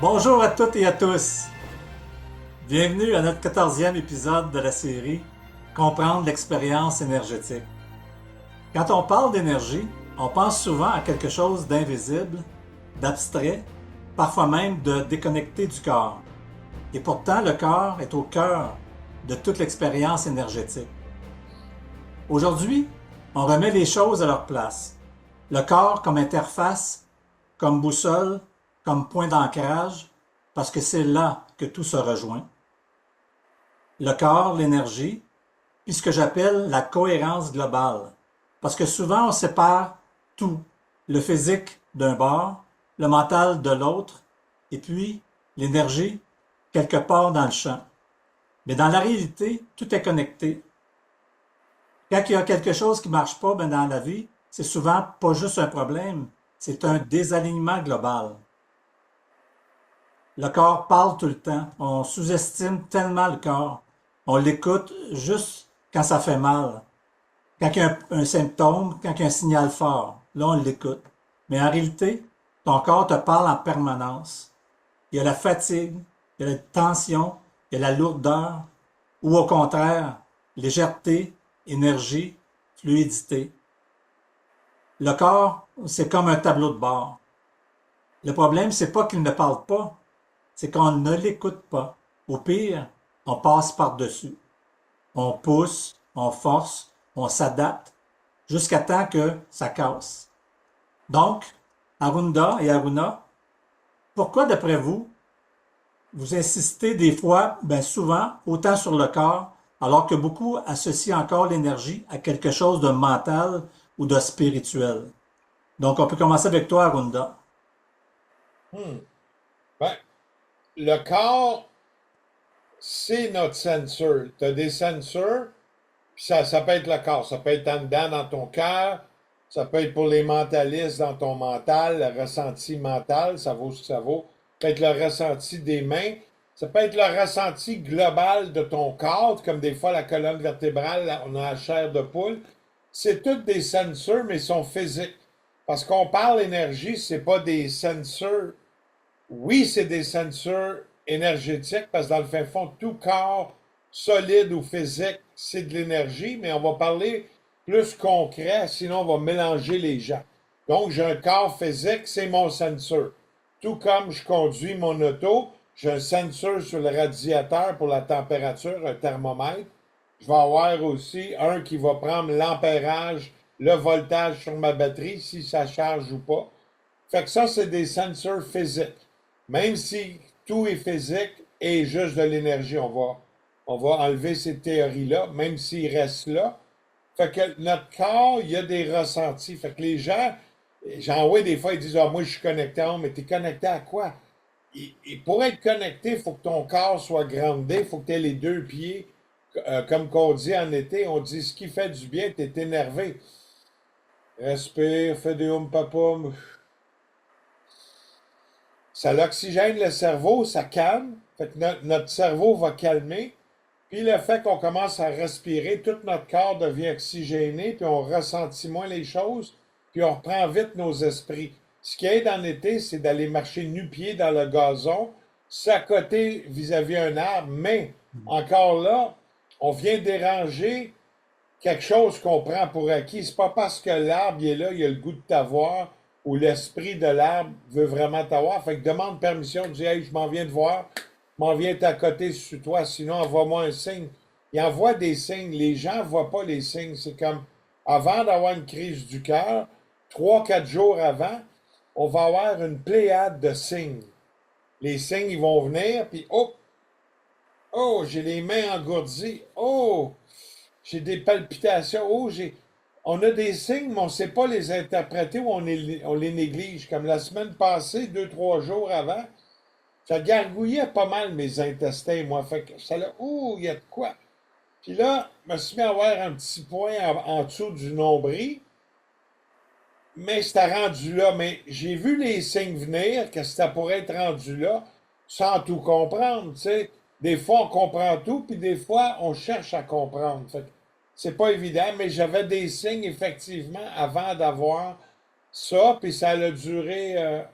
Bonjour à toutes et à tous. Bienvenue à notre 14e épisode de la série Comprendre l'expérience énergétique. Quand on parle d'énergie, on pense souvent à quelque chose d'invisible, d'abstrait, parfois même de déconnecté du corps. Et pourtant, le corps est au cœur de toute l'expérience énergétique. Aujourd'hui, on remet les choses à leur place. Le corps comme interface, comme boussole, comme point d'ancrage, parce que c'est là que tout se rejoint. Le corps, l'énergie, puis ce que j'appelle la cohérence globale, parce que souvent on sépare tout, le physique d'un bord, le mental de l'autre, et puis l'énergie quelque part dans le champ. Mais dans la réalité, tout est connecté. Quand il y a quelque chose qui ne marche pas dans la vie, c'est souvent pas juste un problème, c'est un désalignement global. Le corps parle tout le temps. On sous-estime tellement le corps. On l'écoute juste quand ça fait mal. Quand il y a un symptôme, quand il y a un signal fort. Là, on l'écoute. Mais en réalité, ton corps te parle en permanence. Il y a la fatigue, il y a la tension, il y a la lourdeur, ou au contraire, légèreté, énergie, fluidité. Le corps, c'est comme un tableau de bord. Le problème, c'est pas qu'il ne parle pas, c'est qu'on ne l'écoute pas. Au pire, on passe par-dessus. On pousse, on force, on s'adapte, jusqu'à temps que ça casse. Donc, Arunda et Aruna, pourquoi d'après vous, vous insistez des fois, souvent, autant sur le corps, alors que beaucoup associent encore l'énergie à quelque chose de mental ou de spirituel? Donc, on peut commencer avec toi, Arunda. Hmm. Ben, le corps, c'est notre sensor. Tu as des sensors, puis ça peut être le corps. Ça peut être en dedans dans ton cœur, ça peut être pour les mentalistes dans ton mental, le ressenti mental, ça vaut ce que ça vaut. Ça peut être le ressenti des mains, ça peut être le ressenti global de ton corps, comme des fois la colonne vertébrale, là, on a la chair de poule. C'est toutes des sensors, mais ils sont physiques. Parce qu'on parle énergie, c'est pas des sensors. Oui, c'est des sensors énergétiques parce que dans le fin fond, tout corps solide ou physique, c'est de l'énergie, mais on va parler plus concret, sinon on va mélanger les gens. Donc, j'ai un corps physique, c'est mon sensor. Tout comme je conduis mon auto, j'ai un sensor sur le radiateur pour la température, un thermomètre. Je vais avoir aussi un qui va prendre l'ampérage, le voltage sur ma batterie, si ça charge ou pas. Fait que ça, c'est des sensors physiques. Même si tout est physique et juste de l'énergie, on va enlever ces théories-là, même s'ils restent là. Fait que notre corps, il y a des ressentis. Fait que les gens, j'en vois des fois, ils disent, ah, moi, je suis connecté. Ah, mais t'es connecté à quoi? Et pour être connecté, il faut que ton corps soit groundé, il faut que tu aies les deux pieds. Comme qu'on dit en été, on dit, ce qui fait du bien, tu es énervé. Respire, fais des papum. Ça l'oxygène le cerveau, ça calme. Fait que notre cerveau va calmer. Puis le fait qu'on commence à respirer, tout notre corps devient oxygéné, puis on ressentit moins les choses, puis on reprend vite nos esprits. Ce qui aide en été, c'est d'aller marcher nu-pied dans le gazon, s'accoter vis-à-vis un arbre, mais encore là, on vient déranger quelque chose qu'on prend pour acquis. C'est pas parce que l'arbre est là, il a le goût de t'avoir, ou l'esprit de l'arbre veut vraiment t'avoir. Fait que demande permission, dis hey, je m'en viens de voir, je m'en viens t'accoter sur toi, sinon envoie-moi un signe. Il envoie des signes. Les gens ne voient pas les signes. C'est comme avant d'avoir une crise du cœur, 3, 4 jours avant, on va avoir une pléiade de signes. Les signes, ils vont venir, puis oh, oh, j'ai les mains engourdies. Oh, j'ai des palpitations. Oh, j'ai. On a des signes, mais on ne sait pas les interpréter ou on les néglige. Comme la semaine passée, 2, 3 jours avant, ça gargouillait pas mal mes intestins, moi. Fait que ça là, ouh, il y a de quoi. Puis là, je me suis mis à avoir un petit point en dessous du nombril, mais c'était rendu là. Mais j'ai vu les signes venir, que ça pourrait être rendu là, sans tout comprendre, tu sais. Des fois, on comprend tout, puis des fois, on cherche à comprendre. Fait que c'est pas évident, mais j'avais des signes, effectivement, avant d'avoir ça, puis ça a duré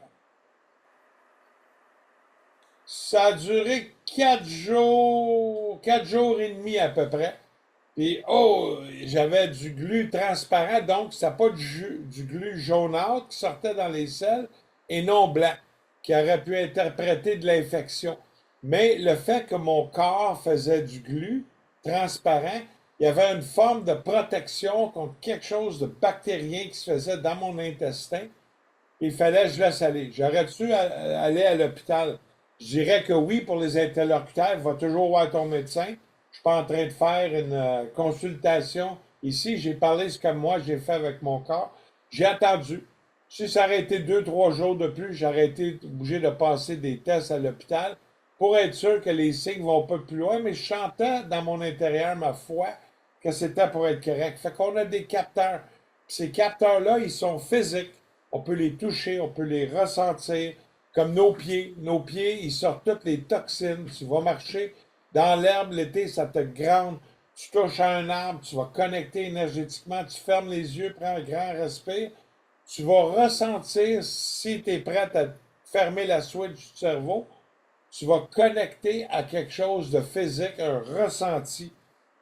Ça a duré 4 jours et demi à peu près. Puis, oh, j'avais du glu transparent, donc ça pas du glu jaunâtre qui sortait dans les selles et non blanc, qui aurait pu interpréter de l'infection. Mais le fait que mon corps faisait du glu transparent, il y avait une forme de protection contre quelque chose de bactérien qui se faisait dans mon intestin. Il fallait que je laisse aller. J'aurais dû aller à l'hôpital. Je dirais que oui, pour les interlocuteurs, va toujours voir ton médecin. Je suis pas en train de faire une consultation ici. J'ai parlé ce que moi j'ai fait avec mon corps. J'ai attendu. Si ça aurait été 2, 3 jours de plus, j'aurais été obligé de passer des tests à l'hôpital pour être sûr que les signes vont pas plus loin. Mais je chantais dans mon intérieur, ma foi, que c'était pour être correct. Fait qu'on a des capteurs. Puis ces capteurs-là, ils sont physiques. On peut les toucher, on peut les ressentir, comme nos pieds. Nos pieds, ils sortent toutes les toxines. Tu vas marcher dans l'herbe l'été, ça te grande. Tu touches à un arbre, tu vas connecter énergétiquement, tu fermes les yeux, prends un grand respire. Tu vas ressentir, si tu es prête à fermer la switch du cerveau, tu vas connecter à quelque chose de physique, un ressenti.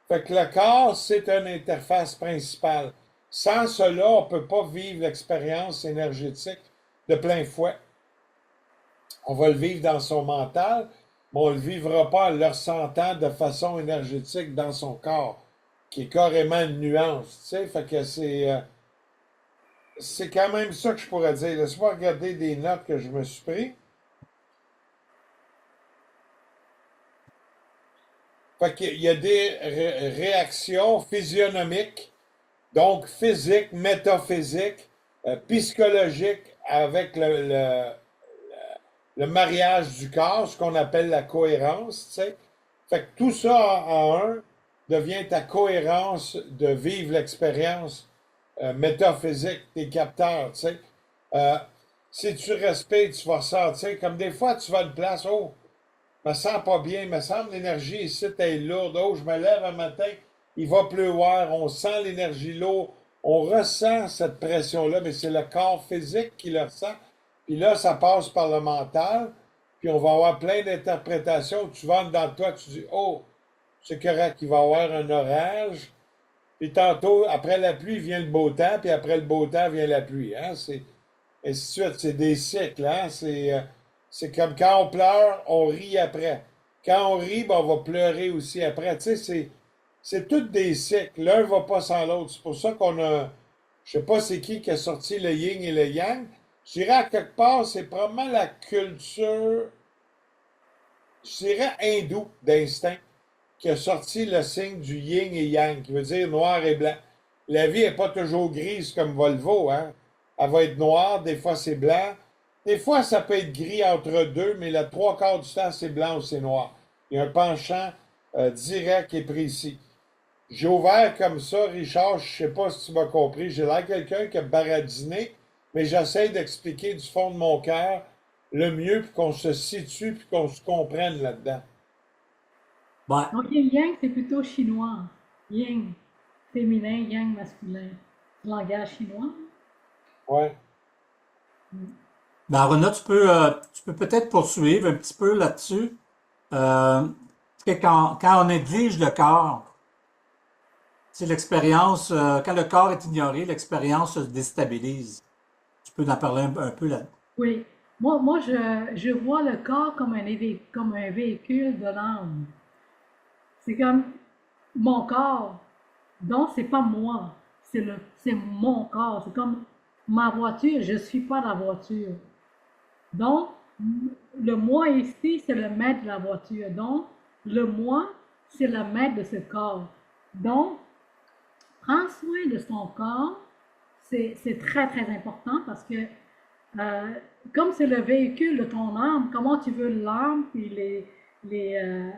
Fait que le corps, c'est une interface principale. Sans cela, on ne peut pas vivre l'expérience énergétique de plein fouet. On va le vivre dans son mental, mais on ne le vivra pas en le ressentant de façon énergétique dans son corps, qui est carrément une nuance. Tu sais, fait que c'est quand même ça que je pourrais dire. Laisse-moi regarder des notes que je me suis pris. Fait qu'il y a des réactions physionomiques, donc physiques, métaphysiques, psychologiques avec le mariage du corps, ce qu'on appelle la cohérence, tu sais. Fait que tout ça en un devient ta cohérence de vivre l'expérience métaphysique, tes capteurs, tu sais. Euh, Si tu respires, tu vas ressentir, comme des fois, tu vas à une place, oh, me sens pas bien, me semble l'énergie ici est lourde. Oh, je me lève un matin, il va pleuvoir, on sent l'énergie lourde, on ressent cette pression-là, mais c'est le corps physique qui le ressent. Puis là, ça passe par le mental, puis on va avoir plein d'interprétations. Tu vas dans toi, tu dis, oh, c'est correct, il va y avoir un orage. Puis tantôt, après la pluie, vient le beau temps, puis après le beau temps, vient la pluie. Hein? C'est, et ainsi de suite. C'est des cycles. Hein? C'est comme quand on pleure, on rit après. Quand on rit, ben, on va pleurer aussi après. Tu sais, c'est tous des cycles. L'un ne va pas sans l'autre. C'est pour ça qu'on a. Je sais pas c'est qui a sorti le yin et le yang. Je dirais à quelque part, c'est probablement la culture, je dirais hindoue d'instinct, qui a sorti le signe du yin et yang, qui veut dire noir et blanc. La vie n'est pas toujours grise comme Volvo, hein? Elle va être noire, des fois c'est blanc. Des fois, ça peut être gris entre deux, mais le trois quarts du temps, c'est blanc ou c'est noir. Il y a un penchant direct et précis. J'ai ouvert comme ça, Richard, je sais pas si tu m'as compris. J'ai l'air quelqu'un qui a baradiné, mais j'essaie d'expliquer du fond de mon cœur le mieux pour qu'on se situe puis qu'on se comprenne là-dedans. Ben, Donc, yin yang, c'est plutôt chinois. Yin, féminin, yang, masculin. Langage chinois. Ouais. ben Rona, tu peux peut-être poursuivre un petit peu là-dessus. Parce que quand on néglige le corps, c'est l'expérience, quand le corps est ignoré, l'expérience se déstabilise. Tu peux en parler un peu là. Oui. Moi je vois le corps comme comme un véhicule de l'âme. C'est comme mon corps. Donc, c'est pas moi. C'est mon corps. C'est comme ma voiture. Je suis pas la voiture. Donc, le moi ici, c'est le maître de la voiture. Donc, le moi, c'est le maître de ce corps. Donc, prendre soin de son corps, c'est très, très important parce que euh, comme c'est le véhicule de ton âme, comment tu veux l'âme et les, euh,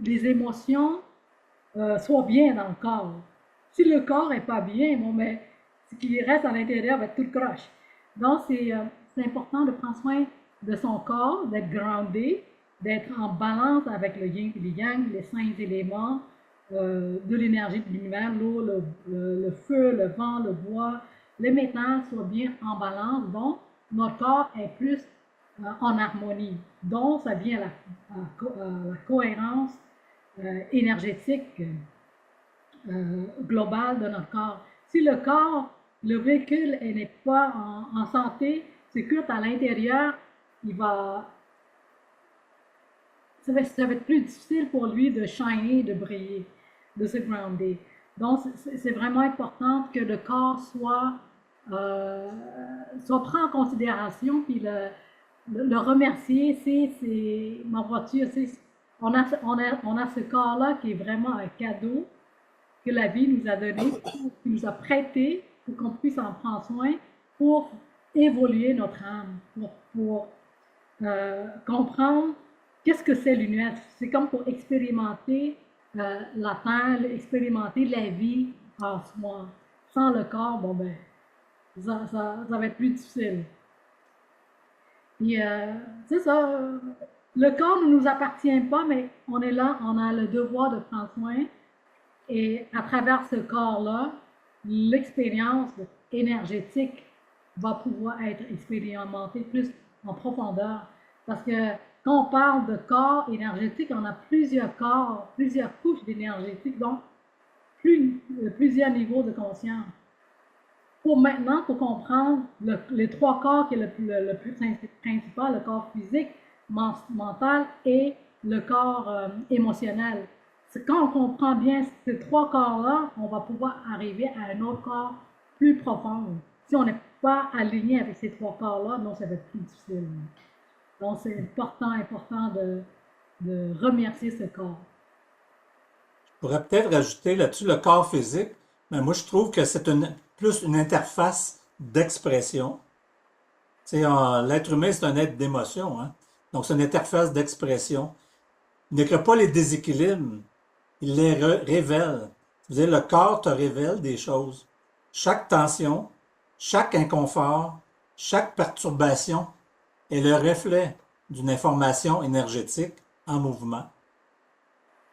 les émotions soient bien dans le corps. Si le corps n'est pas bien, bon, mais ce qui reste à l'intérieur va être tout croche. Donc, c'est important de prendre soin de son corps, d'être groundé, d'être en balance avec le yin et le yang, les 5 éléments de l'énergie de l'univers, l'eau, le feu, le vent, le bois, les métals soient bien en balance. Donc, notre corps est plus en harmonie. Donc, ça vient la cohérence énergétique globale de notre corps. Si le corps, le véhicule n'est pas en santé, c'est qu'à l'intérieur, il va, ça va être plus difficile pour lui de shiner, de briller, de se grounder. Donc, c'est vraiment important que le corps soit pris en considération, puis le remercier. C'est ma voiture, on a ce corps-là qui est vraiment un cadeau que la vie nous a donné, qui nous a prêté pour qu'on puisse en prendre soin pour évoluer notre âme, pour comprendre qu'est-ce que c'est l'univers. C'est comme pour expérimenter la Terre, expérimenter la vie en soi. Sans le corps, bon ben, ça va être plus difficile. Puis, c'est ça, le corps ne nous appartient pas, mais on est là, on a le devoir de prendre soin. Et à travers ce corps-là, l'expérience énergétique va pouvoir être expérimentée plus en profondeur. Parce que quand on parle de corps énergétique, on a plusieurs corps, plusieurs couches d'énergétique, donc plusieurs niveaux de conscience. Pour comprendre les trois corps qui est le plus principal, le corps physique, mental et le corps émotionnel. C'est quand on comprend bien ces trois corps-là, on va pouvoir arriver à un autre corps plus profond. Si on n'est pas aligné avec ces trois corps-là, non, ça va être plus difficile. Donc, c'est important de remercier ce corps. Je pourrais peut-être rajouter là-dessus le corps physique, mais moi je trouve que c'est plus une interface d'expression. L'être humain, c'est un être d'émotion, hein? Donc c'est une interface d'expression. Il ne crée pas les déséquilibres, il les révèle. Vous savez, le corps te révèle des choses. Chaque tension, chaque inconfort, chaque perturbation est le reflet d'une information énergétique en mouvement.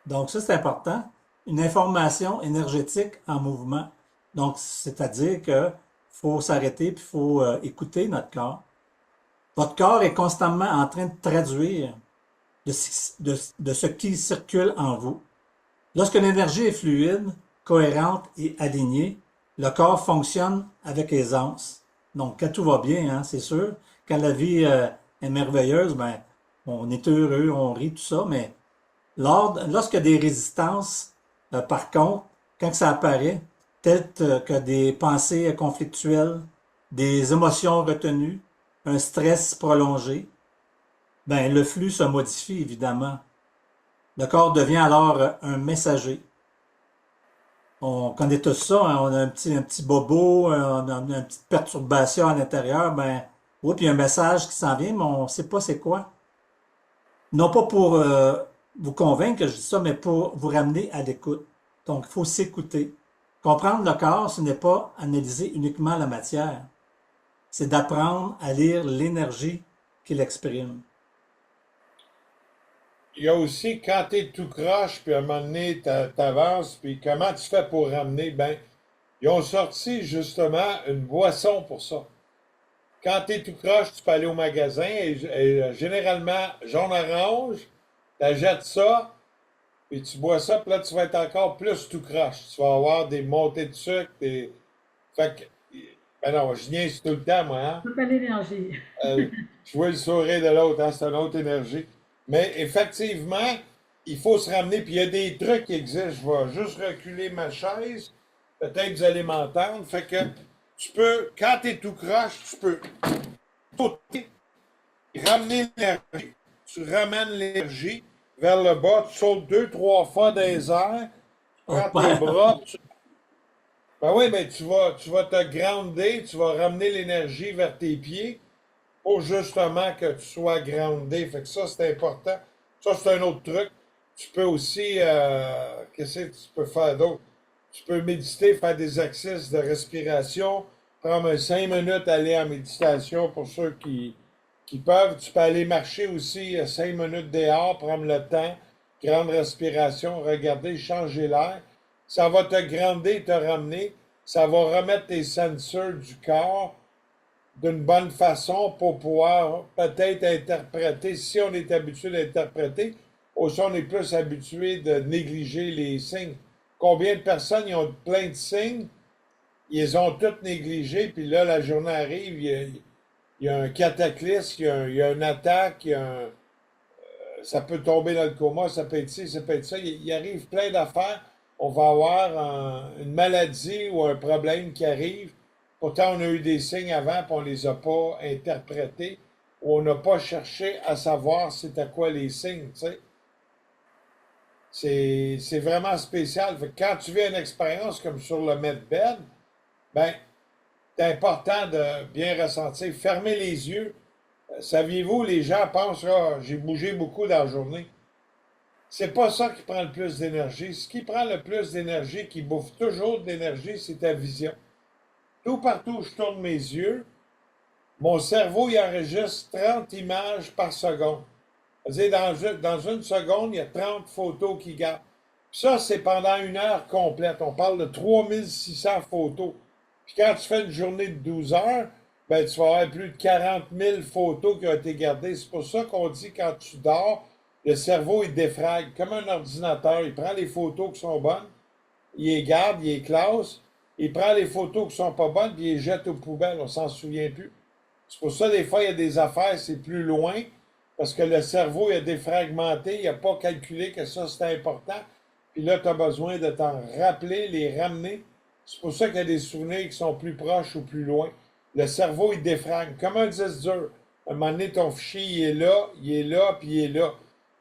Donc ça, c'est important. Une information énergétique en mouvement. Donc, c'est-à-dire qu'il faut s'arrêter et il faut écouter notre corps. Votre corps est constamment en train de traduire de ce qui circule en vous. Lorsque l'énergie est fluide, cohérente et alignée, le corps fonctionne avec aisance. Donc, quand tout va bien, hein, c'est sûr, quand la vie est merveilleuse, ben, on est heureux, on rit, tout ça, mais lorsqu'il y a des résistances, par contre, quand ça apparaît, telles que des pensées conflictuelles, des émotions retenues, un stress prolongé, ben, le flux se modifie évidemment. Le corps devient alors un messager. On connaît tous ça, hein, on a un petit bobo, on a une petite perturbation à l'intérieur, ben, oui, puis il y a un message qui s'en vient, mais on ne sait pas c'est quoi. Non pas pour vous convaincre que je dis ça, mais pour vous ramener à l'écoute. Donc, il faut s'écouter. Comprendre le corps, ce n'est pas analyser uniquement la matière. C'est d'apprendre à lire l'énergie qu'il exprime. Il y a aussi quand t'es tout croche, puis à un moment donné, t'avances, puis comment tu fais pour ramener? Ben, ils ont sorti justement une boisson pour ça. Quand t'es tout croche, tu peux aller au magasin et généralement, jaune-orange, t'achètes ça, puis tu bois ça, puis là, tu vas être encore plus tout croche. Tu vas avoir des montées de sucre, Fait que, ben non, je niaise tout le temps, moi, hein? Ça s'appelle l'énergie. Euh, je vois le sourire de l'autre, hein? C'est une autre énergie. Mais effectivement, il faut se ramener, puis il y a des trucs qui existent. Je vais juste reculer ma chaise. Peut-être que vous allez m'entendre. Fait que tu peux, quand t'es tout croche, tu peux sauter, ramener l'énergie. Tu ramènes l'énergie vers le bas, tu sautes deux, trois fois dans les airs, tu Oh, prends tes bras, ben oui, mais tu vas te grounder, tu vas ramener l'énergie vers tes pieds pour justement que tu sois groundé. Fait que ça, c'est important. Ça, c'est un autre truc. Tu peux aussi, qu'est-ce que tu peux faire d'autre? Tu peux méditer, faire des exercices de respiration, prendre 5 minutes, aller en méditation pour ceux qui peuvent. Tu peux aller marcher aussi 5 minutes dehors, prendre le temps, grande respiration, regarder, changer l'air. Ça va te grounder, te ramener. Ça va remettre tes sensors du corps d'une bonne façon pour pouvoir peut-être interpréter, si on est habitué d'interpréter, ou si on est plus habitué de négliger les signes. Combien de personnes ils ont plein de signes, ils ont tous négligés, puis là, la journée arrive, il y a un cataclysme, il y a une attaque, ça peut tomber dans le coma, ça peut être ci, ça peut être ça. Il arrive plein d'affaires. On va avoir une maladie ou un problème qui arrive. Pourtant, on a eu des signes avant, puis on ne les a pas interprétés, ou on n'a pas cherché à savoir c'était quoi les signes, tu sais. C'est vraiment spécial. Fait que quand tu vis une expérience comme sur le medbed, ben, c'est important de bien ressentir. Fermez les yeux. Saviez-vous, les gens pensent, ah, j'ai bougé beaucoup dans la journée. C'est pas ça qui prend le plus d'énergie. Ce qui prend le plus d'énergie, qui bouffe toujours de l'énergie, c'est ta vision. Tout partout où je tourne mes yeux, mon cerveau il enregistre 30 images par seconde. C'est-à-dire, dans une seconde, il y a 30 photos qui gardent. Ça, c'est pendant une heure complète. On parle de 3600 photos. Puis quand tu fais une journée de 12 heures, ben, tu vas avoir plus de 40 000 photos qui ont été gardées. C'est pour ça qu'on dit quand tu dors, le cerveau, il défrague. Comme un ordinateur, il prend les photos qui sont bonnes, il les garde, il les classe, il prend les photos qui sont pas bonnes, puis il les jette aux poubelles. On s'en souvient plus. C'est pour ça, des fois, il y a des affaires, c'est plus loin, parce que le cerveau, il a défragmenté, il n'a pas calculé que ça, c'était important. Puis là, tu as besoin de t'en rappeler, les ramener. C'est pour ça qu'il y a des souvenirs qui sont plus proches ou plus loin. Le cerveau, il défrague. Comme un disque dur. À un moment donné, ton fichier, il est là, puis il est là.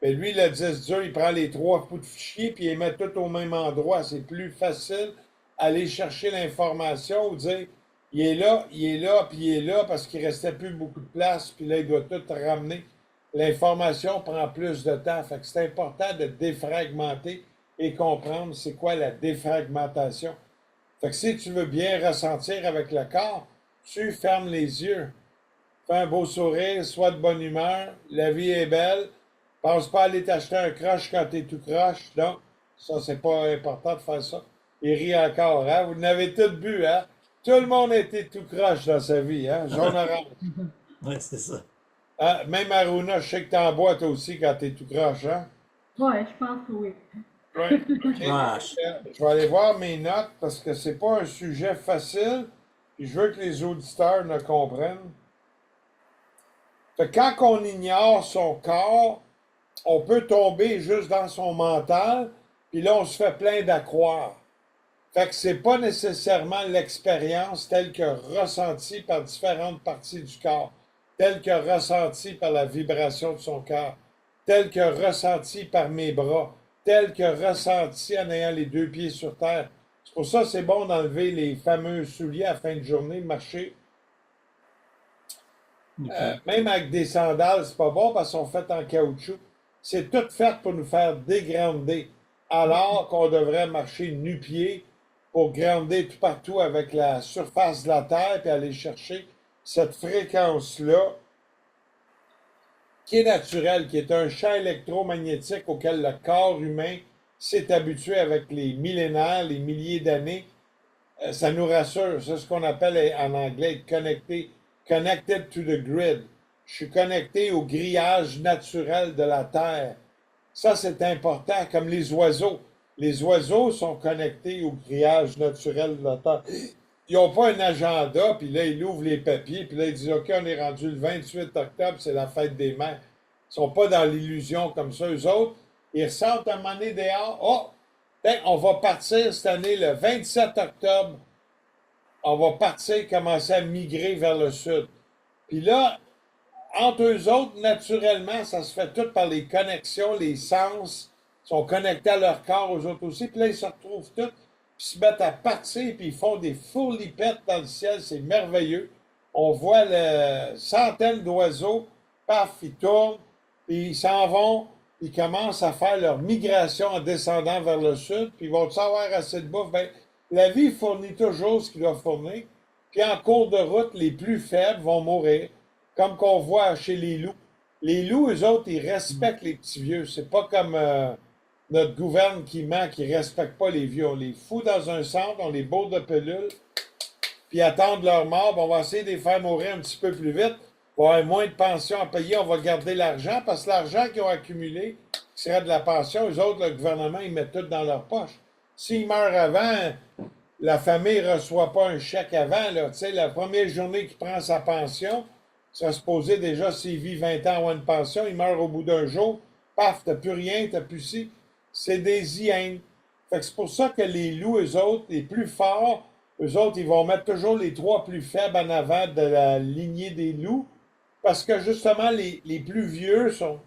Mais lui, le disque dur, il prend les 3 bouts de fichier, puis il les met tout au même endroit. C'est plus facile aller chercher l'information ou dire, il est là, puis il est là, parce qu'il restait plus beaucoup de place, puis là, il doit tout ramener. L'information prend plus de temps. Fait que c'est important de défragmenter et comprendre c'est quoi la défragmentation. Fait que si tu veux bien ressentir avec le corps, tu fermes les yeux. Fais un beau sourire, sois de bonne humeur, la vie est belle. Pense pas à aller t'acheter un croche quand t'es tout croche. Non, ça, c'est pas important de faire ça. Il rit encore, hein? Vous n'avez tous bu, hein? Tout le monde a été tout croche dans sa vie, hein? Jaune-orange. Oui, c'est ça. Hein? Même Aruna, je sais que t'en bois toi aussi quand t'es tout croche, hein? Ouais, je pense que oui. Oui. OK. Vache. Je vais aller voir mes notes parce que c'est pas un sujet facile. Puis je veux que les auditeurs le comprennent. Fait que quand on ignore son corps, on peut tomber juste dans son mental, puis là, on se fait plein d'accroire. Fait que c'est pas nécessairement l'expérience telle que ressentie par différentes parties du corps, telle que ressentie par la vibration de son cœur, telle que ressentie par mes bras, telle que ressentie en ayant les 2 pieds sur terre. C'est pour ça que c'est bon d'enlever les fameux souliers à la fin de journée, marcher. OK. Même avec des sandales, c'est pas bon parce qu'ils sont faits en caoutchouc. C'est tout fait pour nous faire dégrander, alors qu'on devrait marcher nu-pied pour grander tout partout avec la surface de la Terre et aller chercher cette fréquence-là qui est naturelle, qui est un champ électromagnétique auquel le corps humain s'est habitué avec les millénaires, les milliers d'années. Ça nous rassure. C'est ce qu'on appelle en anglais être connecté, connected to the grid. Je suis connecté au grillage naturel de la Terre. Ça, c'est important, comme les oiseaux. Les oiseaux sont connectés au grillage naturel de la Terre. Ils n'ont pas un agenda, puis là, ils ouvrent les papiers, puis là, ils disent, OK, on est rendu le 28 octobre, c'est la fête des mères. Ils sont pas dans l'illusion comme ça. Eux autres, ils ressentent un moment donné dehors, oh, ben, on va partir cette année le 27 octobre. On va partir, commencer à migrer vers le sud. Puis là, entre eux autres, naturellement, ça se fait tout par les connexions, les sens sont connectés à leur corps, aux autres aussi. Puis là, ils se retrouvent tous, puis se mettent à partir, puis ils font des fourlipettes dans le ciel. C'est merveilleux. On voit centaines d'oiseaux, paf, ils tournent, puis ils s'en vont, ils commencent à faire leur migration en descendant vers le sud, puis ils vont avoir assez de bouffe. Ben, la vie fournit toujours ce qu'il doit fournir, puis en cours de route, les plus faibles vont mourir, comme qu'on voit chez les loups. Les loups, eux autres, ils respectent les petits vieux. C'est pas comme notre gouverne qui ment, qui respecte pas les vieux. On les fout dans un centre, on les bourre de pelules, puis attendent leur mort, puis on va essayer de les faire mourir un petit peu plus vite. On va avoir moins de pensions à payer, on va garder l'argent, parce que l'argent qu'ils ont accumulé, qui serait de la pension, eux autres, le gouvernement, ils mettent tout dans leur poche. S'ils meurent avant, la famille ne reçoit pas un chèque avant, là. Tu sais, la première journée qu'il prend sa pension, ça se posait déjà, s'il vit 20 ans avoir une pension, il meurt au bout d'un jour, paf, t'as plus rien, t'as plus ci. C'est des hyènes. Fait que c'est pour ça que les loups, eux autres, les plus forts, eux autres, ils vont mettre toujours les trois plus faibles en avant de la lignée des loups, parce que justement, les plus vieux sont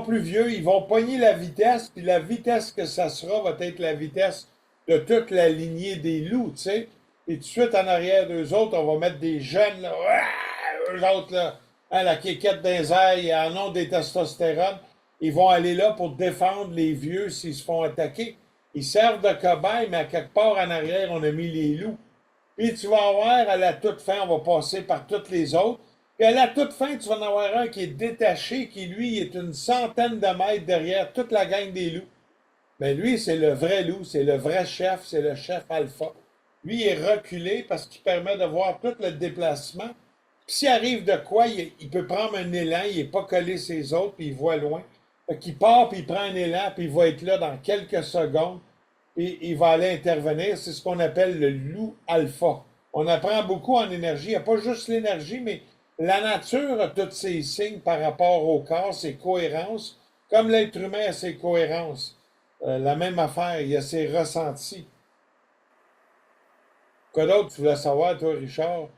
plus vieux, ils vont pogner la vitesse, puis la vitesse que ça sera va être la vitesse de toute la lignée des loups, tu sais. Et tout de suite, en arrière d'eux autres, on va mettre des jeunes, là, eux autres, là, hein, la quéquette des airs, ils en ont des testostérone. Ils vont aller là pour défendre les vieux s'ils se font attaquer. Ils servent de cobayes, mais à quelque part en arrière, on a mis les loups. Puis tu vas avoir, à la toute fin, on va passer par toutes les autres. Puis à la toute fin, tu vas en avoir un qui est détaché, qui lui est une centaine de mètres derrière toute la gang des loups. Mais lui, c'est le vrai loup, c'est le vrai chef, c'est le chef alpha. Lui, il est reculé parce qu'il permet de voir tout le déplacement. Puis s'il arrive de quoi, il peut prendre un élan, il n'est pas collé ses autres, puis il voit loin. Fait qu'il part, puis il prend un élan, puis il va être là dans quelques secondes, et il va aller intervenir. C'est ce qu'on appelle le loup alpha. On apprend beaucoup en énergie. Il n'y a pas juste l'énergie, mais la nature a tous ses signes par rapport au corps, ses cohérences, comme l'être humain a ses cohérences. La même affaire, il y a ses ressentis. Quoi d'autre tu voulais savoir, toi, Richard?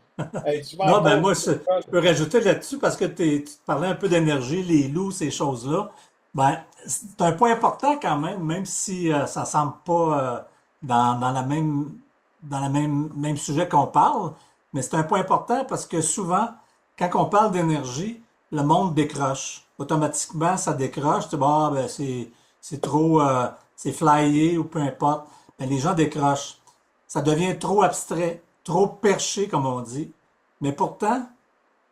Hey, tu m'en Non, ben poses moi, une je colle. peux rajouter là-dessus parce que tu te parlais un peu d'énergie, les loups, ces choses-là. Ben, c'est un point important quand même, même si ça semble pas dans la même sujet qu'on parle, mais c'est un point important parce que souvent, quand on parle d'énergie, le monde décroche. Automatiquement, ça décroche. Tu dis, bon, ah, ben, c'est trop, c'est flyé ou peu importe. Ben, les gens décrochent. Ça devient trop abstrait, trop perché, comme on dit. Mais pourtant,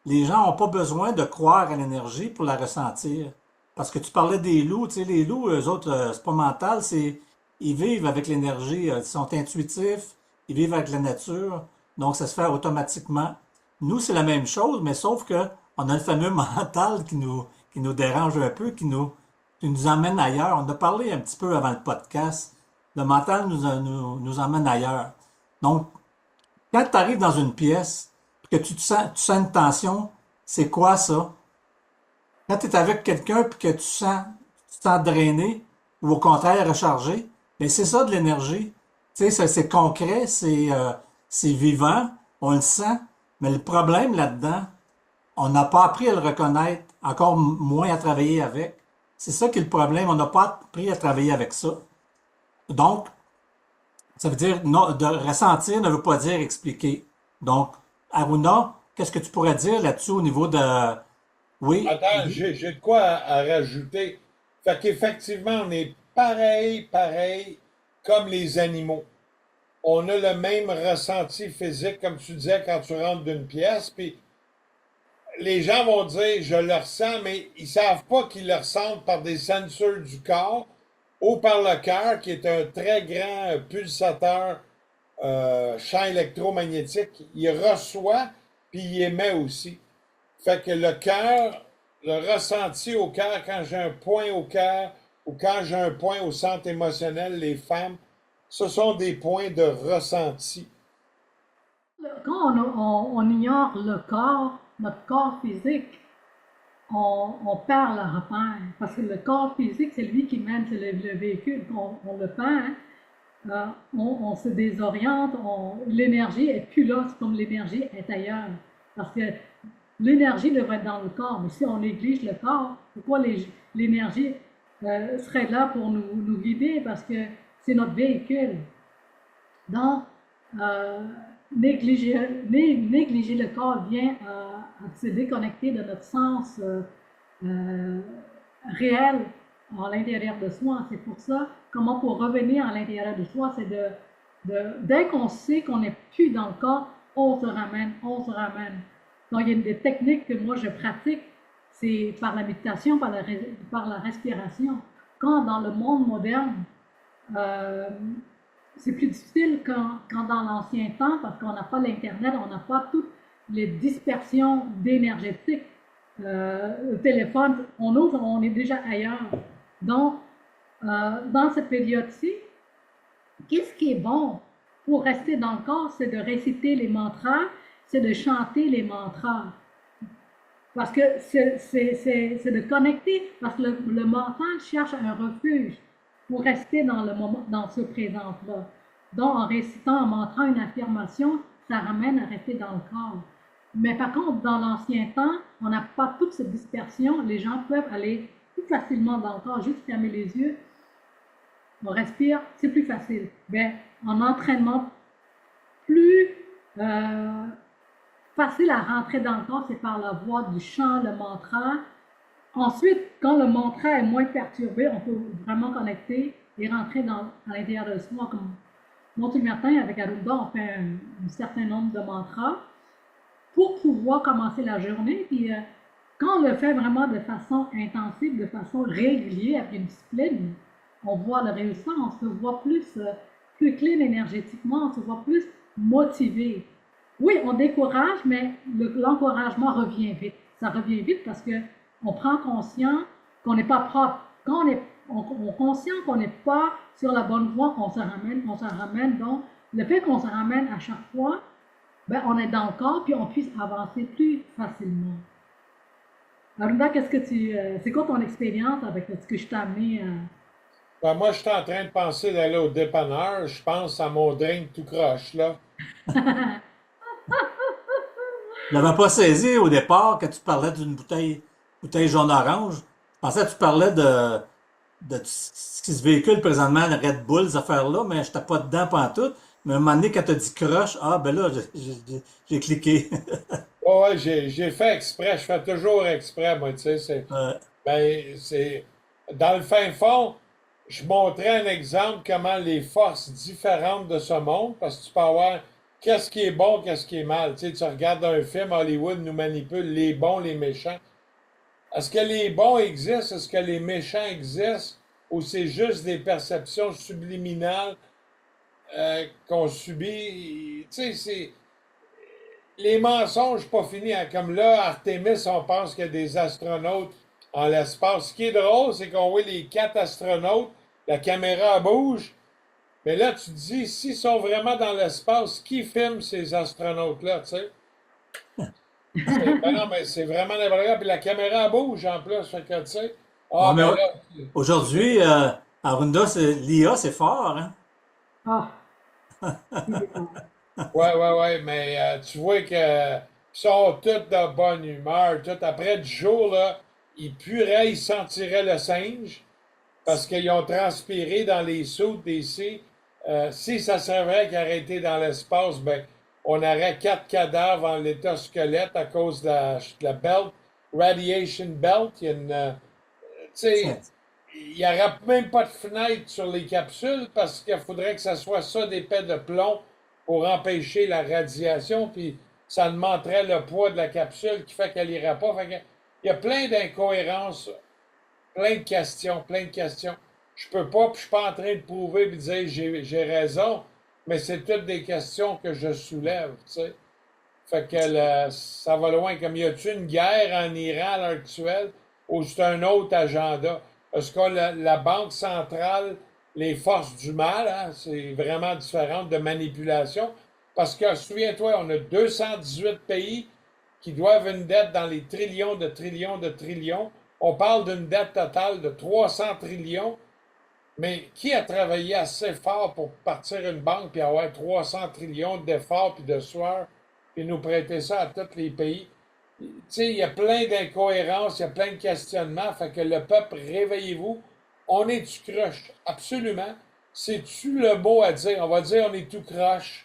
les gens n'ont pas besoin de croire à l'énergie pour la ressentir. Parce que tu parlais des loups, tu sais, les loups, eux autres, c'est pas mental, ils vivent avec l'énergie, ils sont intuitifs, ils vivent avec la nature, donc ça se fait automatiquement. Nous, c'est la même chose, mais sauf que on a le fameux mental qui nous dérange un peu, qui nous emmène ailleurs. On a parlé un petit peu avant le podcast. Le mental nous emmène ailleurs. Donc, quand tu arrives dans une pièce, puis que tu sens une tension, c'est quoi ça? Quand tu es avec quelqu'un puis que tu te sens drainé ou au contraire rechargé, ben c'est ça de l'énergie. Tu sais, c'est concret, c'est vivant, on le sent. Mais le problème là-dedans, on n'a pas appris à le reconnaître, encore moins à travailler avec. C'est ça qui est le problème, on n'a pas appris à travailler avec ça. Donc, ça veut dire, non, de ressentir ne veut pas dire expliquer. Donc, Aruna, qu'est-ce que tu pourrais dire là-dessus au niveau de... Oui, Attends, j'ai de quoi à rajouter. Fait qu'effectivement, on est pareil comme les animaux. On a le même ressenti physique, comme tu disais, quand tu rentres d'une pièce, puis les gens vont dire je le ressens, mais ils savent pas qu'ils le ressentent par des sensors du corps ou par le cœur, qui est un très grand pulsateur champ électromagnétique. Il reçoit, puis il émet aussi. Fait que le cœur, le ressenti au cœur, quand j'ai un point au cœur ou quand j'ai un point au centre émotionnel, les femmes, ce sont des points de ressenti. Quand on ignore le corps, notre corps physique, on perd le repère. Parce que le corps physique, c'est lui qui mène, c'est le véhicule. Quand on le perd, on se désoriente, l'énergie est plus là, c'est comme l'énergie est ailleurs. Parce que l'énergie devrait être dans le corps, mais si on néglige le corps, pourquoi l'énergie serait là pour nous guider? Parce que c'est notre véhicule. Donc, négliger le corps vient à se déconnecter de notre sens euh, réel à l'intérieur de soi. C'est pour ça, comment pour revenir à l'intérieur de soi, c'est dès qu'on sait qu'on n'est plus dans le corps, on se ramène, on se ramène. Donc, il y a des techniques que moi je pratique, c'est par la méditation, par la respiration. Quand dans le monde moderne, euh, c'est plus difficile quand dans l'ancien temps, parce qu'on n'a pas l'Internet, on n'a pas toutes les dispersions d'énergétique. Le téléphone, on ouvre, on est déjà ailleurs. Donc, dans cette période-ci, qu'est-ce qui est bon pour rester dans le corps, c'est de réciter les mantras, c'est de chanter les mantras. Parce que c'est de connecter, parce que le mental cherche un refuge pour rester dans le moment, dans ce présent-là. Donc, en récitant, en montrant une affirmation, ça ramène à rester dans le corps. Mais par contre, dans l'ancien temps, on n'a pas toute cette dispersion. Les gens peuvent aller plus facilement dans le corps, juste fermer les yeux. On respire, c'est plus facile. Mais en entraînement plus facile à rentrer dans le corps, c'est par la voie du chant, le mantra. Ensuite, quand le mantra est moins perturbé, on peut vraiment connecter et rentrer à l'intérieur de soi. Comme moi, tout le matin, avec Arunda, on fait un certain nombre de mantras pour pouvoir commencer la journée. Puis, quand on le fait vraiment de façon intensive, de façon régulière, avec une discipline, on voit le résultat, on se voit plus clean énergétiquement, on se voit plus motivé. Oui, on décourage, mais l'encouragement revient vite. Ça revient vite parce qu'on prend conscience qu'on n'est pas propre. Quand on est conscient qu'on n'est pas sur la bonne voie, on se ramène. Donc, le fait qu'on se ramène à chaque fois, ben, on est dans le corps, puis on puisse avancer plus facilement. Arunda, c'est quoi ton expérience avec ce que je t'ai amené? Ben, moi, je suis en train de penser d'aller au dépanneur. Je pense à mon drink tout croche, là. Je n'avais pas saisi au départ que tu parlais d'une bouteille jaune-orange. Je pensais que tu parlais de ce qui se véhicule présentement, le Red Bull, ces affaires-là, mais je n'étais pas dedans pantoute. Mais à un moment donné, quand tu as dit crush, ah ben là, j'ai cliqué. Ouais, ouais, j'ai fait exprès. Je fais toujours exprès, moi, tu sais. Euh, C'est, dans le fin fond, je montrais un exemple comment les forces différentes de ce monde, parce que tu peux avoir qu'est-ce qui est bon, qu'est-ce qui est mal. Tu sais, tu regardes un film, Hollywood nous manipule les bons, les méchants. Est-ce que les bons existent? Est-ce que les méchants existent? Ou c'est juste des perceptions subliminales qu'on subit? Tu sais, les mensonges pas finis, hein. Comme là, Artemis, on pense qu'il y a des astronautes en l'espace. Ce qui est drôle, c'est qu'on voit les 4 astronautes, la caméra bouge, mais là, tu te dis, s'ils sont vraiment dans l'espace, qui filme ces astronautes-là, tu sais? Ben non, mais c'est vraiment n'importe quoi. Puis la caméra bouge en plus, fait que, tu sais, ouais, ah, mais ben là, aujourd'hui, Arunda, l'IA, c'est fort, hein? Ah, il est fort. ouais, ouais, ouais, mais tu vois que ils sont tous de bonne humeur, tout. Après du jour, là, ils pueraient, ils sentiraient le singe, parce qu'ils ont transpiré dans les soutes d'ici. Si ça serait vrai qu'ils auraient été dans l'espace, ben, on aurait 4 cadavres en l'état squelette à cause de la belt, radiation belt. Il y a tu sais, il n'y aurait même pas de fenêtre sur les capsules parce qu'il faudrait que ça soit ça d'épais de plomb pour empêcher la radiation, puis ça augmenterait le poids de la capsule qui fait qu'elle n'irait pas. Fait que, il y a plein d'incohérences, plein de questions, plein de questions. Je peux pas, puis je suis pas en train de prouver et de dire j'ai raison, mais c'est toutes des questions que je soulève, tu sais. Fait que ça va loin. Comme y a-t-il une guerre en Iran à l'heure actuelle ou c'est un autre agenda? Est-ce que la Banque centrale, les forces du mal, hein, c'est vraiment différent de manipulation? Parce que, souviens-toi, on a 218 pays qui doivent une dette dans les trillions de trillions de trillions. On parle d'une dette totale de 300 trillions. Mais qui a travaillé assez fort pour partir une banque et avoir 300 trillions d'efforts puis de sueur puis nous prêter ça à tous les pays? Tu sais, il y a plein d'incohérences, il y a plein de questionnements. Fait que le peuple, réveillez-vous. On est du croche, absolument. C'est-tu le mot à dire? On va dire on est tout croche,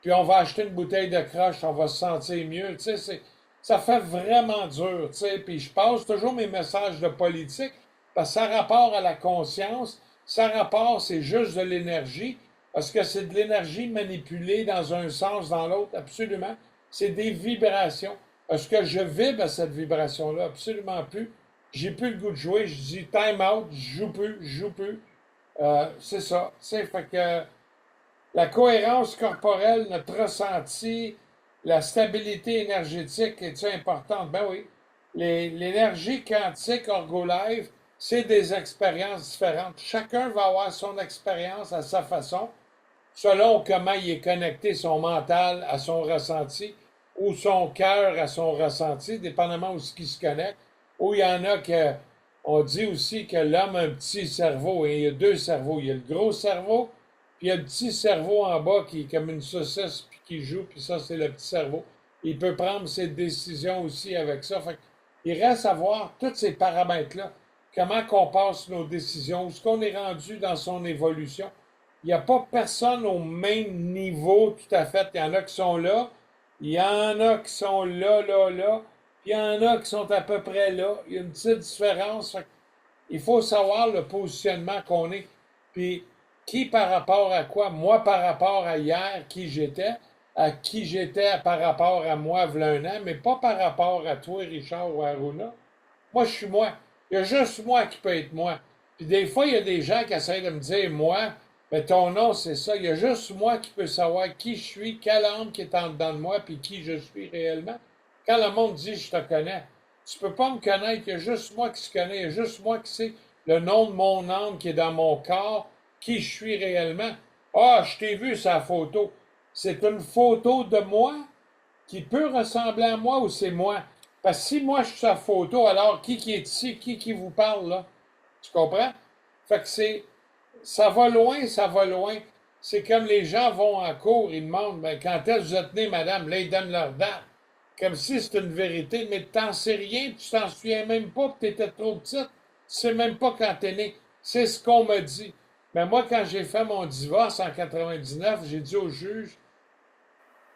puis on va acheter une bouteille de croche, on va se sentir mieux. Tu sais, ça fait vraiment dur, tu sais. Puis je passe toujours mes messages de politique parce que ça rapporte à la conscience. Ça rapport, c'est juste de l'énergie, parce que c'est de l'énergie manipulée dans un sens, dans l'autre, absolument. C'est des vibrations. Est-ce que je vibre à cette vibration-là? Absolument plus. J'ai plus le goût de jouer. Je dis time out, je joue plus, je joue plus. C'est ça. Tu sais, fait que La cohérence corporelle, notre ressenti, la stabilité énergétique est importante? Ben oui. L'énergie quantique Orgolife, c'est des expériences différentes. Chacun va avoir son expérience à sa façon, selon comment il est connecté, son mental à son ressenti, ou son cœur à son ressenti, dépendamment où ce qui se connecte. Ou il y en a que, on dit aussi que l'homme a un petit cerveau, et il y a deux cerveaux. Il y a le gros cerveau, puis il y a le petit cerveau en bas qui est comme une saucisse, puis qui joue, puis ça, c'est le petit cerveau. Il peut prendre ses décisions aussi avec ça. Fait il reste à voir tous ces paramètres-là. Comment qu'on passe nos décisions, où est-ce qu'on est rendu dans son évolution. Il n'y a pas personne au même niveau tout à fait. Il y en a qui sont là, il y en a qui sont là, là, là, puis il y en a qui sont à peu près là. Il y a une petite différence. Il faut savoir le positionnement qu'on est. Puis qui par rapport à quoi? Moi par rapport à hier, qui j'étais, à qui j'étais par rapport à moi, v'là un an, mais pas par rapport à toi, Richard ou Aruna. Moi, je suis moi. Il y a juste moi qui peut être moi. Puis des fois, il y a des gens qui essayent de me dire, moi, mais ton nom, c'est ça. Il y a juste moi qui peux savoir qui je suis, quelle âme qui est en dedans de moi, puis qui je suis réellement. Quand le monde dit, je te connais, tu peux pas me connaître. Il y a juste moi qui se connais. Il y a juste moi qui sais le nom de mon âme qui est dans mon corps, qui je suis réellement. Ah, je t'ai vu sa photo. C'est une photo de moi qui peut ressembler à moi ou c'est moi? Parce que si moi je suis sa photo, alors qui est ici, qui vous parle là? Tu comprends? Fait que ça va loin, ça va loin. C'est comme les gens vont en cours, ils demandent, ben, quand est-ce que vous êtes née, madame? Là, ils donnent leur date. Comme si c'était une vérité, mais t'en sais rien, tu t'en souviens même pas, puis t'étais trop petite. Tu sais même pas quand t'es née. C'est ce qu'on m'a dit. Mais moi, quand j'ai fait mon divorce en 99, j'ai dit au juge,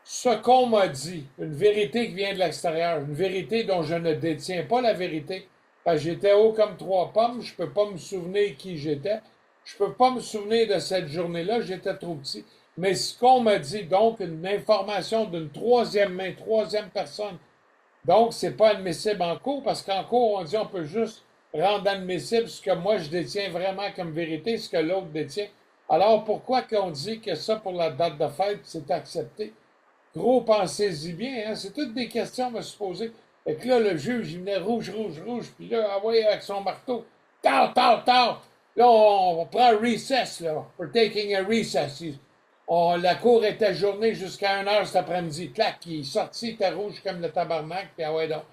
ce qu'on m'a dit, une vérité qui vient de l'extérieur, une vérité dont je ne détiens pas la vérité, parce que j'étais haut comme trois pommes, je ne peux pas me souvenir qui j'étais, je ne peux pas me souvenir de cette journée-là, j'étais trop petit. Mais ce qu'on m'a dit, donc, une information d'une troisième main, troisième personne, donc, c'est pas admissible en cours, parce qu'en cours, on dit on peut juste rendre admissible ce que moi je détiens vraiment comme vérité, ce que l'autre détient. Alors, pourquoi qu'on dit que ça, pour la date de fête, c'est accepté? Gros, pensez-y bien, hein? C'est toutes des questions à me se poser. Et que là, le juge, il venait rouge, rouge, rouge, puis là, ah ouais, avec son marteau. Tard, tard, tard! Là, on prend un recess, là. We're taking a recess. La cour était ajournée jusqu'à 1 heure cet après-midi. Clac, il est sorti, il était rouge comme le tabarnak, puis ah ouais, donc.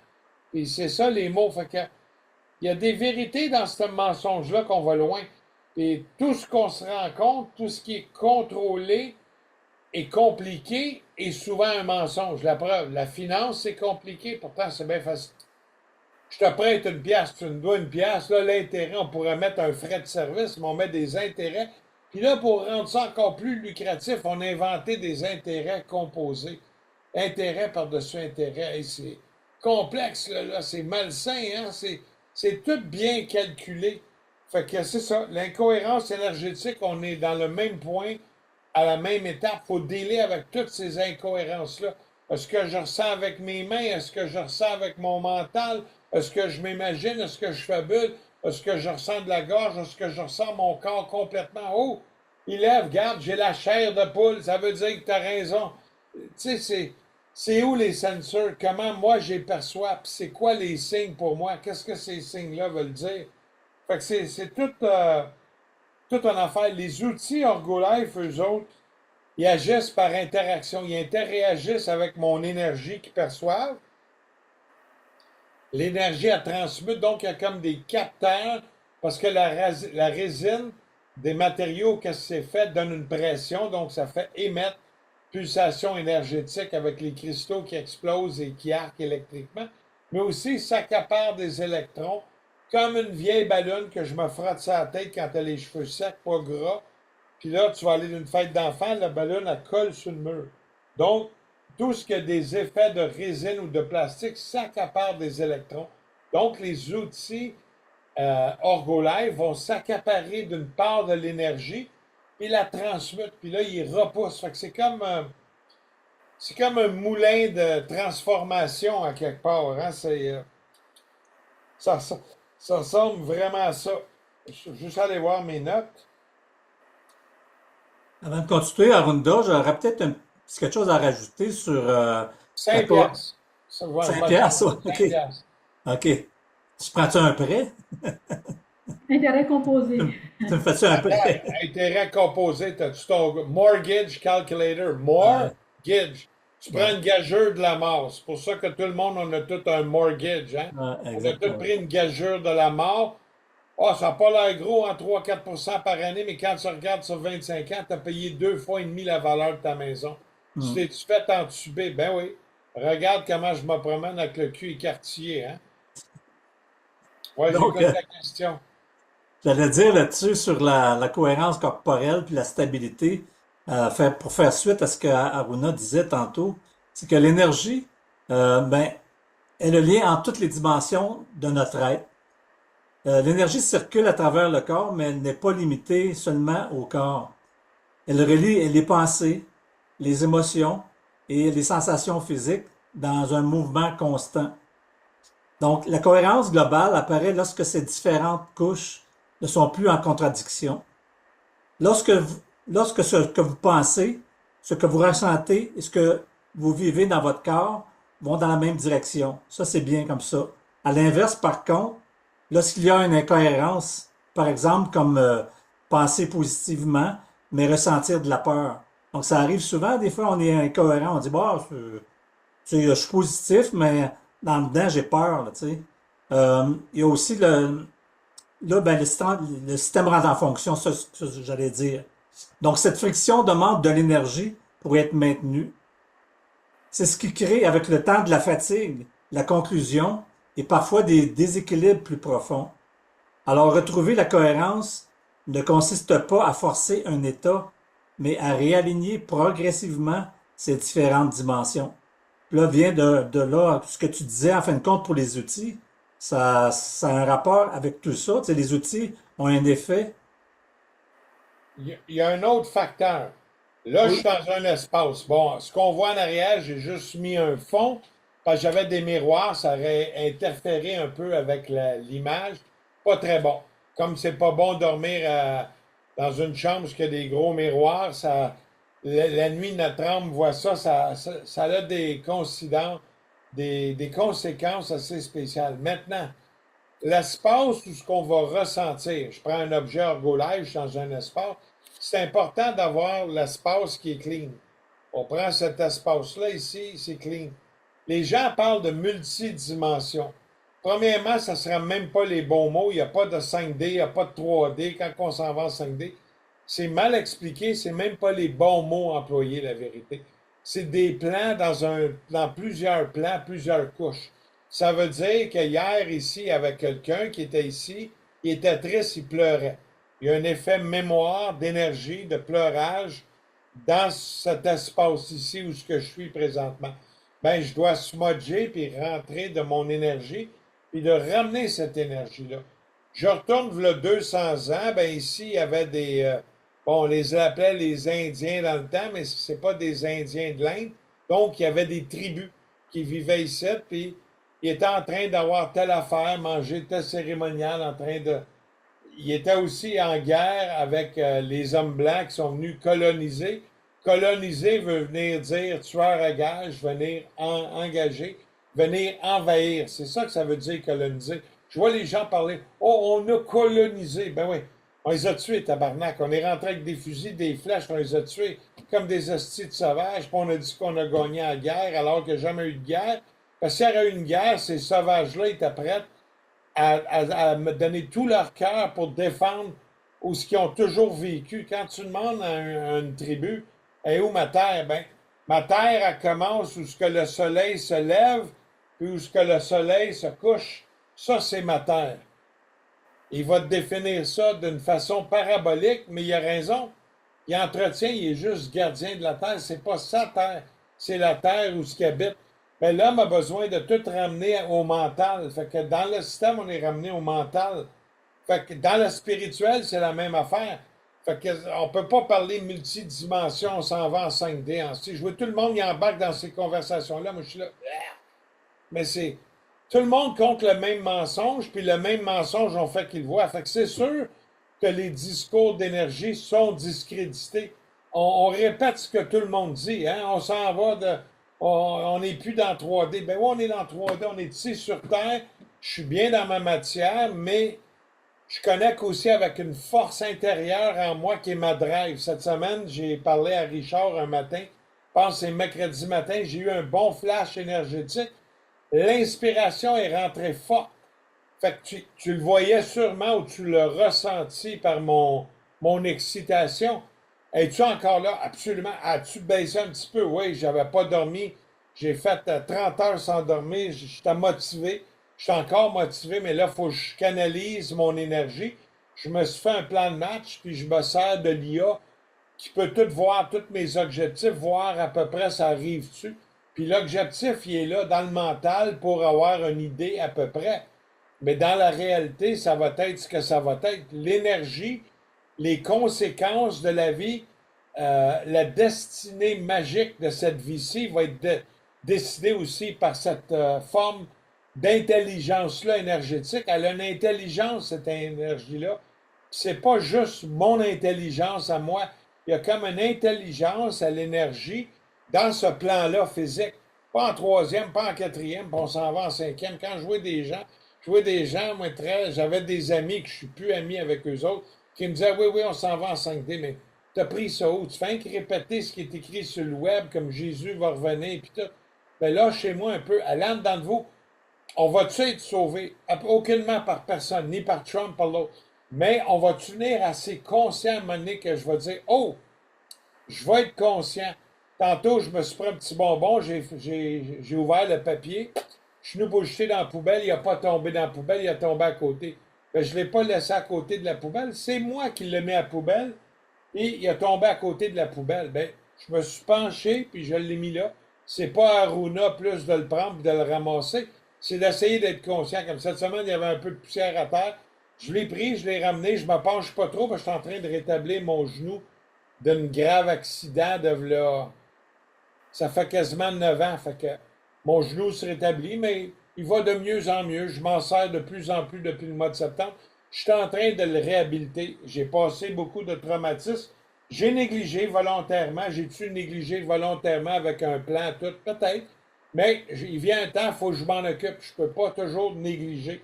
Puis c'est ça, les mots. Fait que, il y a des vérités dans ce mensonge-là qu'on va loin. Et tout ce qu'on se rend compte, tout ce qui est contrôlé, est compliqué et souvent un mensonge. La preuve, la finance, c'est compliqué, pourtant c'est bien facile. Je te prête une pièce, tu me dois une pièce, là, l'intérêt, on pourrait mettre un frais de service, mais on met des intérêts. Puis là, pour rendre ça encore plus lucratif, on a inventé des intérêts composés. Intérêt par-dessus intérêt. Et c'est complexe, là, c'est malsain, hein? C'est tout bien calculé. Fait que c'est ça. L'incohérence énergétique, on est dans le même point à la même étape. Il faut dealer avec toutes ces incohérences-là. Est-ce que je ressens avec mes mains? Est-ce que je ressens avec mon mental? Est-ce que je m'imagine? Est-ce que je fabule? Est-ce que je ressens de la gorge? Est-ce que je ressens mon corps complètement? Oh! Il lève, regarde, j'ai la chair de poule. Ça veut dire que tu as raison. Tu sais, c'est où les sensors? Comment moi j'y perçois? Puis c'est quoi les signes pour moi? Qu'est-ce que ces signes-là veulent dire? Fait que c'est toute une affaire. Les outils Orgolife, eux autres, ils agissent par interaction. Ils interagissent avec mon énergie qu'ils perçoivent. L'énergie, elle transmute, donc il y a comme des capteurs, parce que la résine des matériaux que c'est fait donne une pression, donc ça fait émettre pulsation énergétique avec les cristaux qui explosent et qui arquent électriquement, mais aussi ça accapare des électrons, comme une vieille ballonne que je me frotte sur la tête quand tu as les cheveux secs, pas gras. Puis là, tu vas aller d'une fête d'enfant, la ballonne, elle colle sur le mur. Donc, tout ce qui a des effets de résine ou de plastique s'accapare des électrons. Donc, les outils Orgolife vont s'accaparer d'une part de l'énergie, puis la transmutent, puis là, ils repoussent. Fait que c'est comme un moulin de transformation à quelque part. Hein? Ça ressemble vraiment à ça. Je vais juste aller voir mes notes. Avant de continuer, Arunda, j'aurais peut-être quelque chose à rajouter sur la 5 co- piastres. Ça, je 5 me trompe. piastres, ouais, 5 OK. piastres. OK. Tu prends-tu un prêt? Intérêt Tu composé. me, tu me fais-tu un Attends, prêt? intérêt composé, as-tu ton mortgage calculator? Ouais, Mortgage. Tu prends ouais, une gageure de la mort. C'est pour ça que tout le monde, on a tout un mortgage, hein? ouais, On a tous exactement. pris une gageure de la mort. Ah, ça n'a pas l'air gros en 3-4% par année, mais quand tu regardes sur 25 ans, tu as payé 2 fois et demi la valeur de ta maison. Tu Hmm. t'es-tu fait entuber? Ben oui. Regarde comment je me promène avec le cul écartillé, hein? Ouais, Donc, j'écoute ta question. j'allais dire là-dessus sur la cohérence corporelle puis la stabilité, pour faire suite à ce que Aruna disait tantôt, c'est que l'énergie, ben, est le lien entre toutes les dimensions de notre être. L'énergie circule à travers le corps, mais elle n'est pas limitée seulement au corps. Elle relie les pensées, les émotions et les sensations physiques dans un mouvement constant. Donc, la cohérence globale apparaît lorsque ces différentes couches ne sont plus en contradiction. Lorsque, lorsque ce que vous pensez, ce que vous ressentez et ce que vous vivez dans votre corps vont dans la même direction. Ça, c'est bien comme ça. À l'inverse, par contre, lorsqu'il y a une incohérence, par exemple, comme penser positivement, mais ressentir de la peur. Donc, ça arrive souvent, des fois, on est incohérent, on dit, bah, je suis positif, mais dans le dedans, j'ai peur, là, tu sais. Il y a aussi là, ben, le système rentre en fonction, ça, j'allais dire. Donc, cette friction demande de l'énergie pour être maintenue. C'est ce qui crée avec le temps de la fatigue, la conclusion et parfois des déséquilibres plus profonds. Alors, retrouver la cohérence ne consiste pas à forcer un état, mais à réaligner progressivement ces différentes dimensions. Là vient de là ce que tu disais en fin de compte pour les outils. Ça a un rapport avec tout ça. Tu sais, les outils ont un effet. Il y a un autre facteur. Là, je suis Oui. dans un espace. Bon, ce qu'on voit en arrière, j'ai juste mis un fond parce que j'avais des miroirs, ça aurait interféré un peu avec l'image. Pas très bon. Comme c'est pas bon dormir dans une chambre où il y a des gros miroirs, la nuit, notre âme voit ça, ça a des conséquences assez spéciales. Maintenant, l'espace où ce qu'on va ressentir, je prends un objet ergolage, je suis dans un espace, c'est important d'avoir l'espace qui est clean. On prend cet espace-là ici, c'est clean. Les gens parlent de multidimension. Premièrement, ça ne sera même pas les bons mots. Il n'y a pas de 5D, il n'y a pas de 3D quand on s'en va en 5D. C'est mal expliqué, c'est même pas les bons mots employés, la vérité. C'est des plans dans plusieurs plans, plusieurs couches. Ça veut dire que hier, ici, avec quelqu'un qui était ici, il était triste, il pleurait. Il y a un effet mémoire, d'énergie, de pleurage dans cet espace ici où ce que je suis présentement. Ben, je dois smudger puis rentrer de mon énergie puis de ramener cette énergie-là. Je retourne le 200 ans, ben ici, il y avait bon, on les appelait les Indiens dans le temps, mais c'est pas des Indiens de l'Inde. Donc, il y avait des tribus qui vivaient ici, puis ils étaient en train d'avoir telle affaire, manger tel cérémonial, en train de... Il était aussi en guerre avec les hommes blancs qui sont venus coloniser. Coloniser veut venir dire tueur à gage, venir engager, venir envahir. C'est ça que ça veut dire coloniser. Je vois les gens parler. Oh, on a colonisé. Ben oui, on les a tués, tabarnak. On est rentré avec des fusils, des flèches, on les a tués comme des hosties de sauvages. Puis on a dit qu'on a gagné la guerre alors qu'il n'y a jamais eu de guerre. Parce qu'il y aurait eu une guerre, ces sauvages-là étaient prêts à me donner tout leur cœur pour défendre ou ce qu'ils ont toujours vécu. Quand tu demandes à une tribu, et où ma terre? Ben, ma terre, elle commence où ce que le soleil se lève, puis où ce que le soleil se couche. Ça, c'est ma terre. Il va te définir ça d'une façon parabolique, mais il a raison. Il entretient, il est juste gardien de la terre. C'est pas sa terre, c'est la terre où ce qu'il habite. Mais l'homme a besoin de tout ramener au mental. Fait que dans le système, on est ramené au mental. Fait que dans le spirituel, c'est la même affaire. Fait que on peut pas parler multidimension, on s'en va en 5D. Si je vois tout le monde qui embarque dans ces conversations-là, moi je suis là. Mais c'est. Tout le monde compte le même mensonge, puis le même mensonge on fait qu'il voit. Fait que c'est sûr que les discours d'énergie sont discrédités. on répète ce que tout le monde dit, hein? On s'en va de. On n'est plus dans 3D. Ben oui, on est dans 3D, on est ici sur Terre. Je suis bien dans ma matière, mais je connecte aussi avec une force intérieure en moi qui est ma drive. Cette semaine, j'ai parlé à Richard un matin. Je pense que c'est mercredi matin. J'ai eu un bon flash énergétique. L'inspiration est rentrée forte. Fait que tu le voyais sûrement ou tu l'as ressenti par mon excitation. Es-tu encore là? Absolument. As-tu baissé un petit peu? Oui, j'avais pas dormi. J'ai fait 30 heures sans dormir. J'étais motivé. Je suis encore motivé, mais là, il faut que je canalise mon énergie. Je me suis fait un plan de match, puis je me sers de l'IA qui peut tout voir, tous mes objectifs, voir à peu près ça arrive-tu. Puis l'objectif, il est là dans le mental pour avoir une idée à peu près. Mais dans la réalité, ça va être ce que ça va être. L'énergie, les conséquences de la vie, la destinée magique de cette vie-ci va être décidée aussi par cette forme d'intelligence-là énergétique. Elle a une intelligence, cette énergie-là. C'est pas juste mon intelligence à moi. Il y a comme une intelligence à l'énergie dans ce plan-là physique. Pas en troisième, pas en quatrième, puis on s'en va en cinquième. Quand je vois des gens, moi, j'avais des amis que je suis plus ami avec eux autres, qui me disaient, oui, oui, on s'en va en 5D, mais t'as pris ça où? Tu fais que répéter ce qui est écrit sur le web, comme Jésus va revenir, puis tout. Ben là, chez moi un peu, allant dans vous, on va-tu être sauvé? Aucunement par personne, ni par Trump, par l'autre. Mais on va tenir assez conscient à un moment donné que je vais dire, oh, je vais être conscient. Tantôt, je me suis pris un petit bonbon, j'ai ouvert le papier, je suis pour le jeter dans la poubelle, il n'a pas tombé dans la poubelle, il a tombé à côté. Ben, je ne l'ai pas laissé à côté de la poubelle, c'est moi qui l'ai mis à la poubelle, et il a tombé à côté de la poubelle. Ben, je me suis penché, puis je l'ai mis là. C'est pas à Aruna plus de le prendre et de le ramasser, c'est d'essayer d'être conscient. Comme cette semaine, il y avait un peu de poussière à terre. Je l'ai pris, je l'ai ramené, je me penche pas trop parce que je suis en train de rétablir mon genou d'un grave accident de là. Ça fait quasiment 9 ans, fait que mon genou se rétablit, mais il va de mieux en mieux. Je m'en sers de plus en plus depuis le mois de septembre. Je suis en train de le réhabiliter. J'ai passé beaucoup de traumatismes. J'ai négligé volontairement. J'ai-tu négligé volontairement avec un plan, tout? Peut-être. Mais il vient un temps, il faut que je m'en occupe. Je ne peux pas toujours négliger.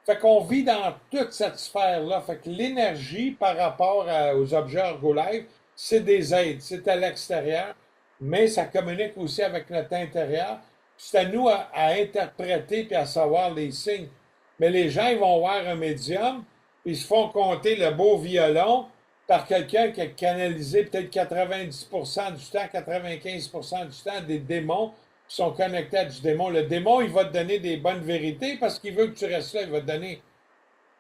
Fait qu'on vit dans toute cette sphère-là. Fait que l'énergie par rapport aux objets Ergolive, c'est des aides. C'est à l'extérieur, mais ça communique aussi avec notre intérieur. C'est à nous à interpréter puis à savoir les signes. Mais les gens, ils vont voir un médium, puis ils se font compter le beau violon par quelqu'un qui a canalisé peut-être 90% du temps, 95% du temps des démons qui sont connectés à du démon. Le démon, il va te donner des bonnes vérités parce qu'il veut que tu restes là. Il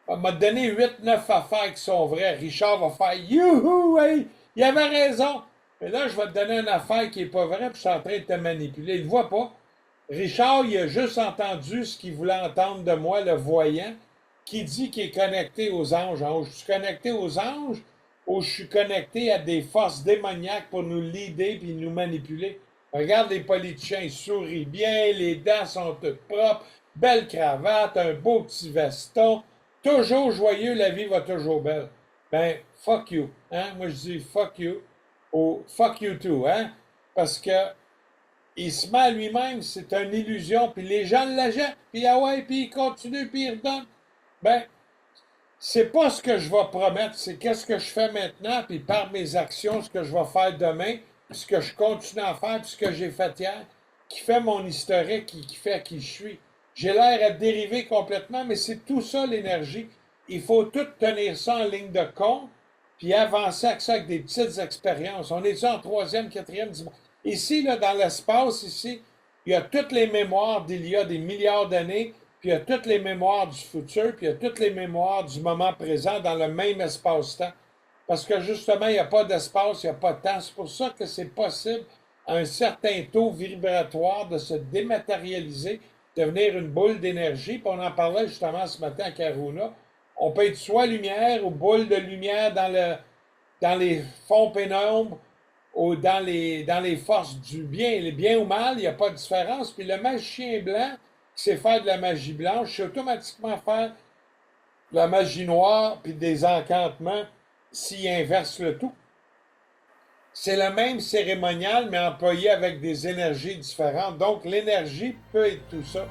m'a donné 8, 9 affaires qui sont vraies. Richard va faire youhou, hey, il avait raison. Mais là, je vais te donner une affaire qui n'est pas vraie, puis je suis en train de te manipuler. Il ne voit pas. Richard, il a juste entendu ce qu'il voulait entendre de moi, le voyant, qui dit qu'il est connecté aux anges. Alors, je suis connecté aux anges ou je suis connecté à des forces démoniaques pour nous leader puis nous manipuler. Regarde les politiciens, ils sourient bien, les dents sont toutes propres, belle cravate, un beau petit veston, toujours joyeux, la vie va toujours belle. Ben, fuck you. Hein? Moi, je dis fuck you ou fuck you too. Hein? Parce que il se met à lui-même, c'est une illusion, puis les gens la jettent, puis ah ouais, puis il continue, puis il redonne. Ben, c'est pas ce que je vais promettre, c'est qu'est-ce que je fais maintenant, puis par mes actions, ce que je vais faire demain, puis ce que je continue à faire, puis ce que j'ai fait hier, qui fait mon historique, qui fait qui je suis. J'ai l'air à dériver complètement, mais c'est tout ça l'énergie. Il faut tout tenir ça en ligne de compte, puis avancer avec ça avec des petites expériences. On est en troisième, quatrième dimension. Ici, là, dans l'espace, ici, il y a toutes les mémoires d'il y a des milliards d'années, puis il y a toutes les mémoires du futur, puis il y a toutes les mémoires du moment présent dans le même espace-temps. Parce que justement, il n'y a pas d'espace, il n'y a pas de temps. C'est pour ça que c'est possible, à un certain taux vibratoire, de se dématérialiser, devenir une boule d'énergie. Puis on en parlait justement ce matin à Karuna. On peut être soit lumière ou boule de lumière dans les fonds pénombres ou dans les forces du bien. Le bien ou mal, il n'y a pas de différence. Puis le magicien blanc qui sait faire de la magie blanche, sait automatiquement faire de la magie noire puis des encantements s'il inverse le tout. C'est le même cérémonial, mais employé avec des énergies différentes. Donc, l'énergie peut être tout ça.